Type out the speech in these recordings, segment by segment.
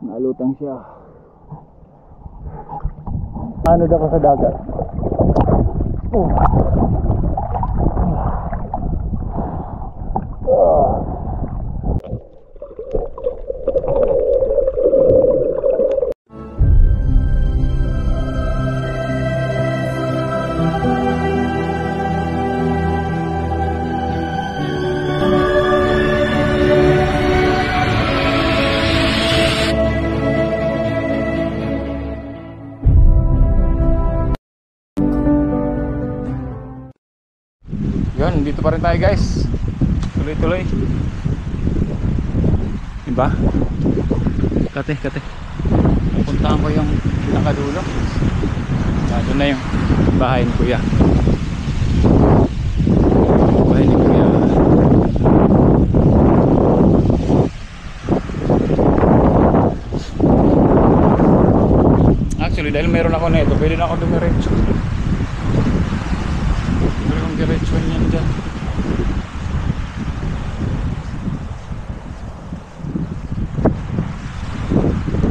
Nalutang siya. Ano daw ko sa dagat? Yun, dito pa rin tayo guys. Tuloy-tuloy. Diba? Kate. Puntahan ko yung pinakadulo. Doon na yung bahay ni Kuya. Bahay ni Kuya. Actually, dahil meron ako na ito, pwede na ako dumiretso. Diretso niyan dyan.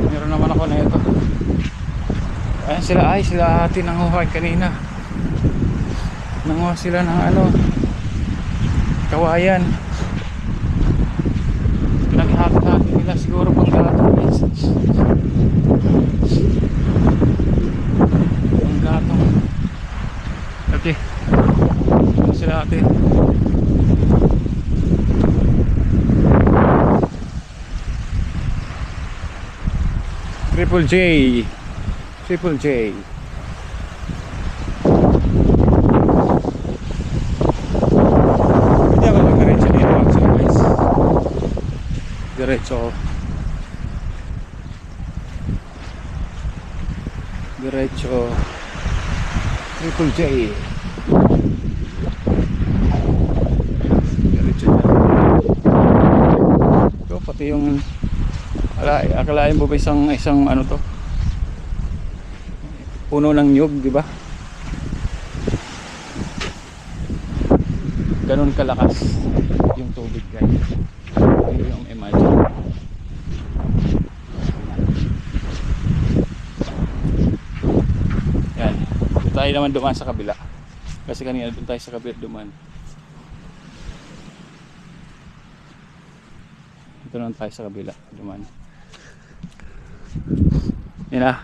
Meron naman ako na ito. Ayan sila ate nanguhay kanina. Nanguha sila ng ano, kawayan. Pinaghati-hati nila siguro pang gatong guys. Pang gatong. Okay. Sila ate. Triple J. Hindi ako nag-diretso dito actually guys. Diretso Triple J. Ito pati yung akalain mo ba isang ano to, puno ng nyug, di ba? Ganun kalakas yung tubig guys. Hindi yung imagine. Yan, tayo naman dumaan sa kabila kasi kanina doon tayo sa kabila dumaan. Ito naman tayo sa kabila dumaan. Yan na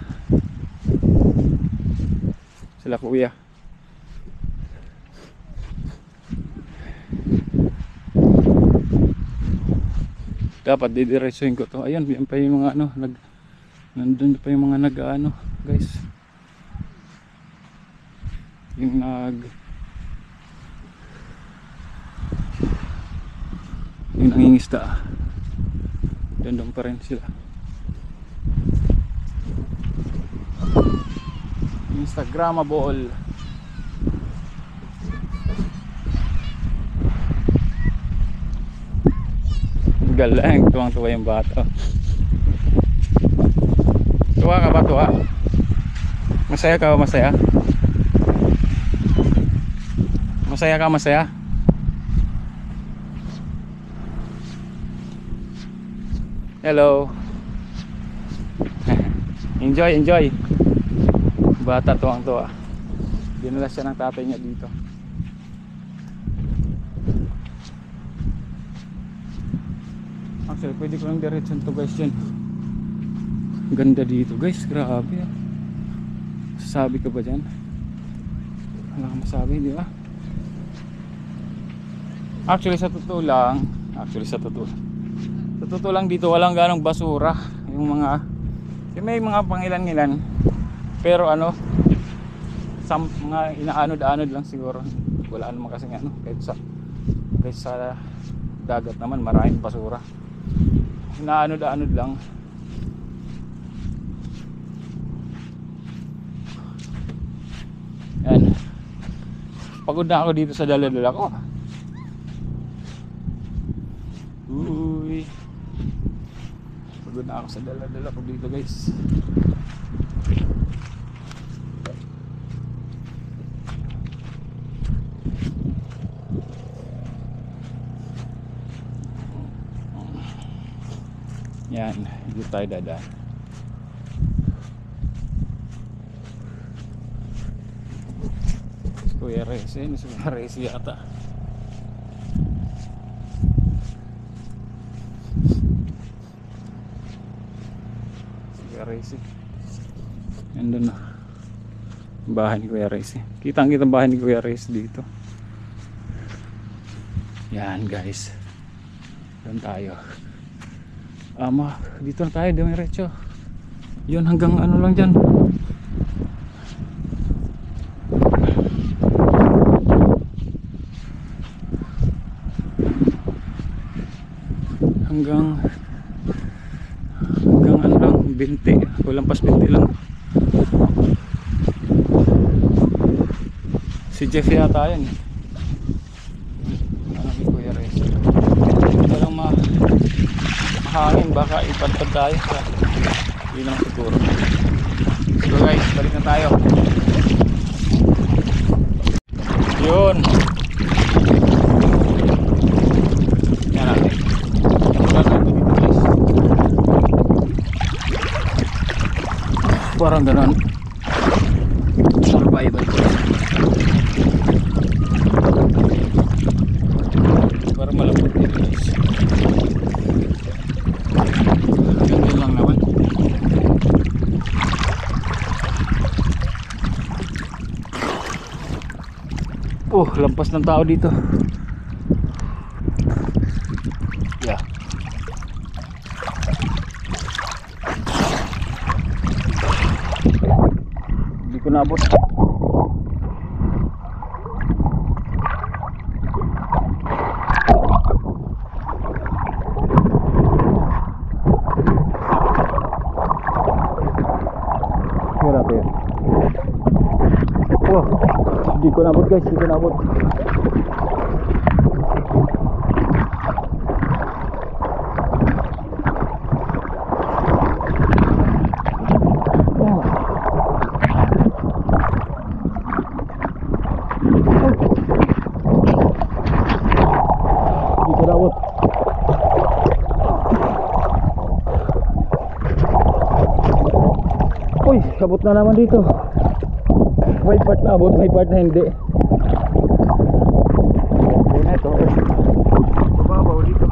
sila Kuya. Dapat didiretsuhin ko to. Ayun, yan pa yung mga ano, nandun pa yung mga nag-ano guys, yung nangingisda. Doon pa rin sila. Instagramable. Galang, tuwang-tuwa yung bata. Tuwa ka ba, tuwa? Masaya ka ba, masaya? Masaya ka, masaya? Hello. Enjoy. Bata tuwang-tuwa. Dinala siya ng tatay niya dito. Actually, pwede ko lang diretso to guys yan. Ganda dito guys, grabe. Sasabi ka ba dyan? Wala kang masabi, di ba? Actually, sa totoo lang dito walang ganong basura. Yung may mga pangilan-ngilan, pero ano, mga inaanod-anod lang siguro. Wala naman kasi ano, kahit sa dagat naman maraming basura. Inaanod-anod lang. Yan, pagod na ako dito sa dala-dala ko. Uy, pagod na ako sa dala-dala ko dito guys. Yan, dito tayo dadaan. Kuya Rez. Ayun si Kuya Rez yata. Si Kuya Rez. Nandun na bahay ni Kuya Rez. Kitang kita bahay ni Kuya Rez dito. Yan guys, doon tayo. Dito na tayo, diretso. Yun hanggang ano lang dyan. Hanggang ano lang, 20. Walang pas 20 lang. Si Jeff yata yan. Hangin, baka ipadpad tayo sa yun lang siguro. So guys, balik na tayo. Yun, yan natin. Balik natin dito guys. Parang ganon survival ko. Parang malapot dito guys. Oh, lampas ng tao dito. Yeah. Hindi ko naabot. Grabe yan. Oh, hindi ko naabot guys, hindi ko naabot. Hindi ko naabot. Uy, sabot na naman dito. May part na abot, may part na hindi. Una ito. Babaw dito.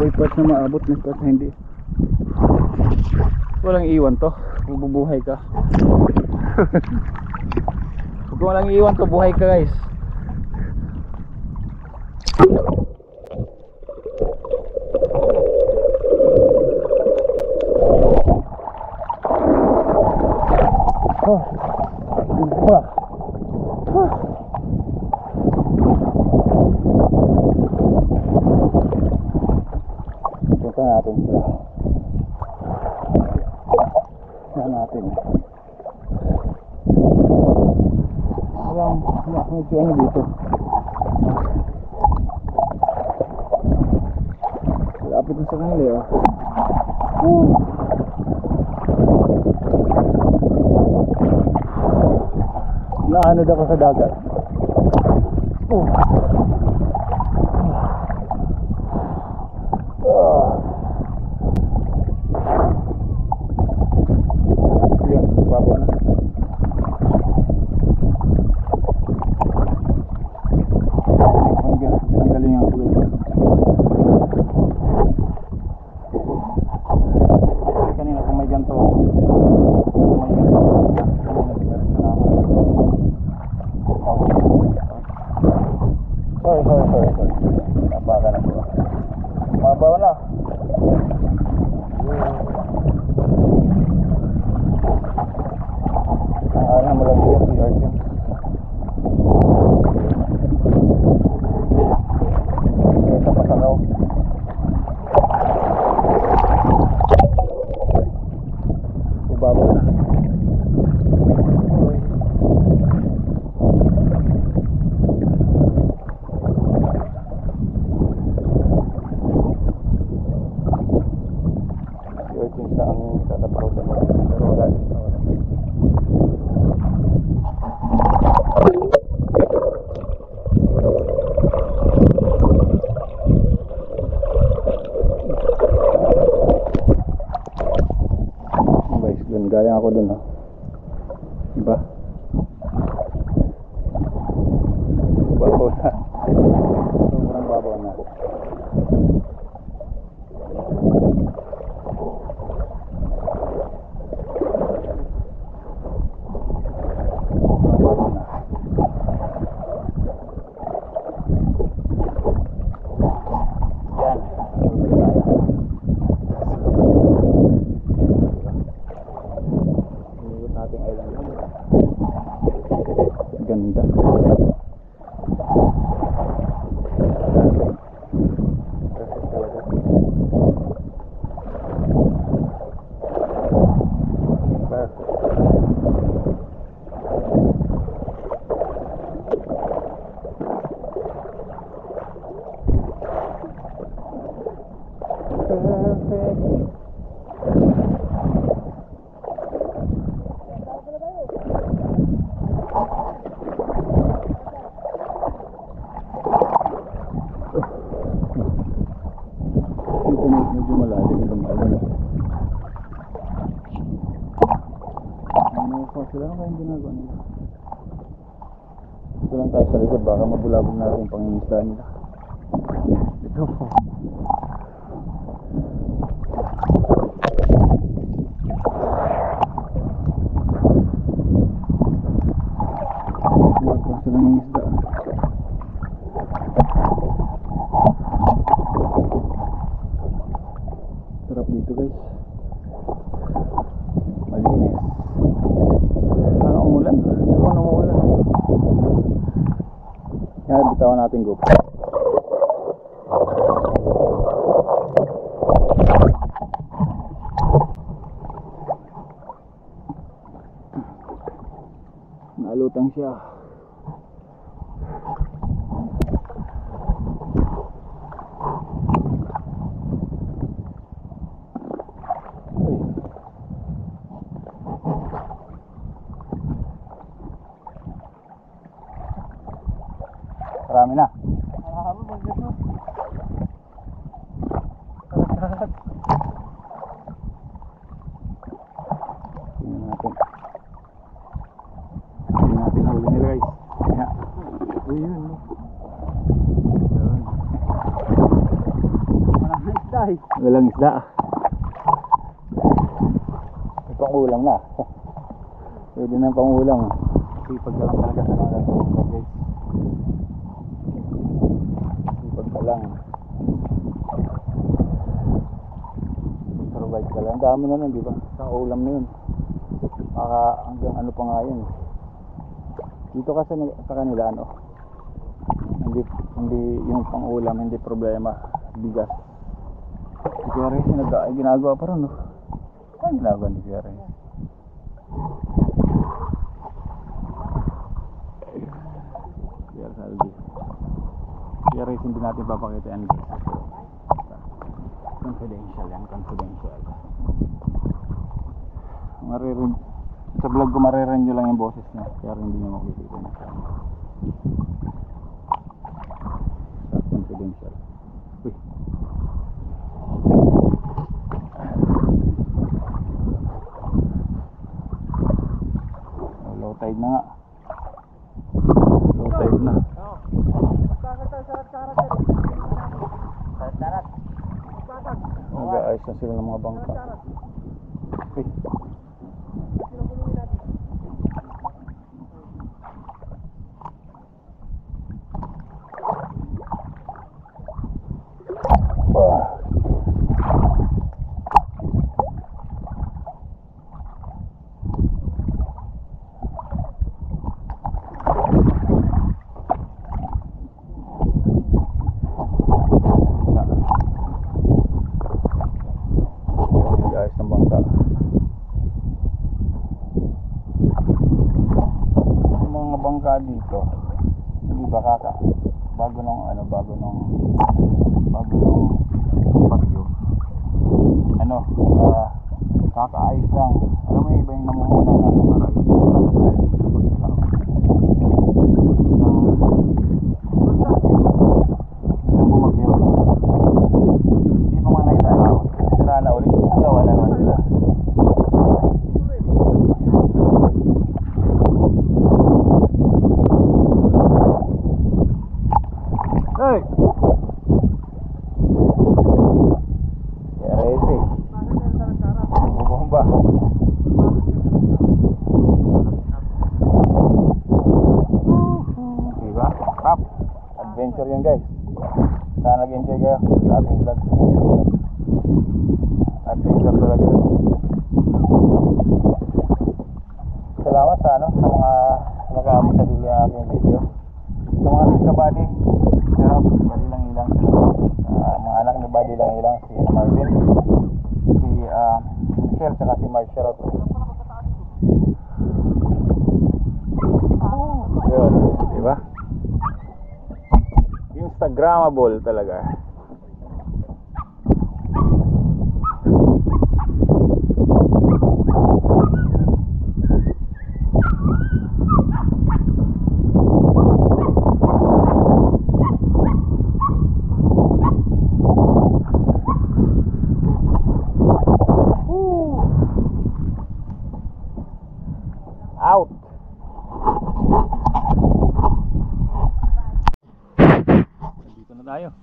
May part na maabot, may part na hindi. Walang iwan to, bubuhay ka. Kung walang iwan to, buhay ka guys. Punta natin sila. Punta natin. Walang ano dito. Lapit na sa kanila oh. Naanod ako sa dagat. Yan, baba na. Tanggalin ang tuloy. Kanina kung may ganito. Sorry. Nabaga na po. Mabawa na. Ang alam mo lang dito si Arjun. Sa pasakaw. Ubaba na. Sa ang katapaw sa mga pero wala dito. dun, oh. Diba? Babaw na. Sobrang babaw na. Ganda. Perfect talaga. Perfect. Medyo malalim itong alon. Ano pa sila? Ano kayong ginagawa nila? Dito lang tayo sa likod. Baka mabulabog natin yung pangingisda nila. Ito po. Wala pa silang isda. Sarap dito guys. Malinis. Ano umulan? Ano umulan? Yan, bitawan natin GoPro. Nalutang siya. Marami na. Marami ba dito? Karat-karat. Tingnan natin. Tingnan natin huli nila guys. Kaya. Uy yun. Yun. Walang isda eh. Walang isda. May pangulang na. Pwede na pangulang. Sipag ka lang talaga sa mga lalaki guys. Lang survive ka lang. Ang dami na nun, di ba? Sa ulam na yun. Hanggang ano pa nga yun. Dito kasi sa kanila ano, hindi yung pang ulam, hindi problema. Bigas. Si Kuya Reyes ginagawa pa rin, no? Ano ginagawa ni Kuya Reyes? Kuya Saldi. Kaya rin hindi natin papakita yan guys. Confidential yan, confidential. Sa vlog ko maririn nyo lang yung boses niya. Kaya rin hindi nyo makikita na siya. Confidential. Uy. Low tide na nga. Low tide na. Nag-aayos na sila ng mga bangka. Okay. Dito hindi ba bago nung bagyo kakaayos lang. Alam mo iba yung namumuna na para yung bumagyo hindi pa man naitalaw sira na ulit gawa na naman sila. natin. Si Michelle saka si Mark. Shoutout. Yun, diba? Instagrammable talaga. Out. Dito na tayo.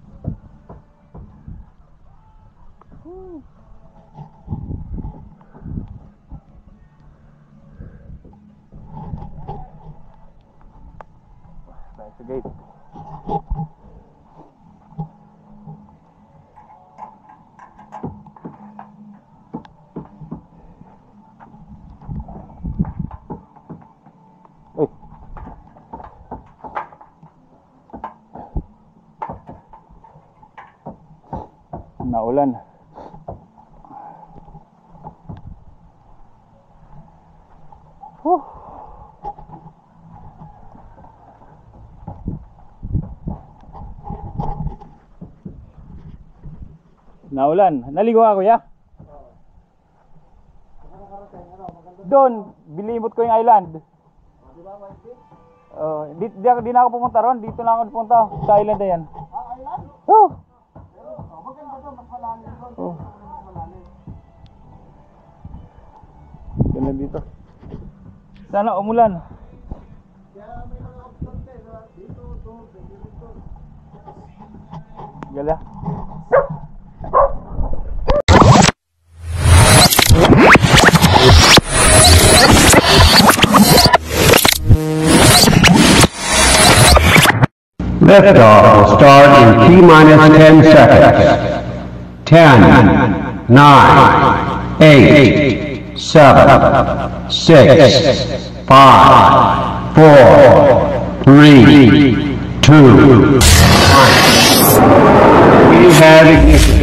Tayo sa gate. Naulan. Naulan. Naligo ako, ya? Doon, bilimot ko yung island. Di na ako pumunta ron. Dito na ako pumunta sa island na yan. Island? Oh. Maganda to, mas malalim doon. Oh. Ganda dito. Sana umulan. Kaya may mga option tayo. Dito, dito. Gala. Liftoff will start in T-minus 10 seconds. 10, 9, 8, 7, 6, 5, 4, 3, 2, 1. We have ignition.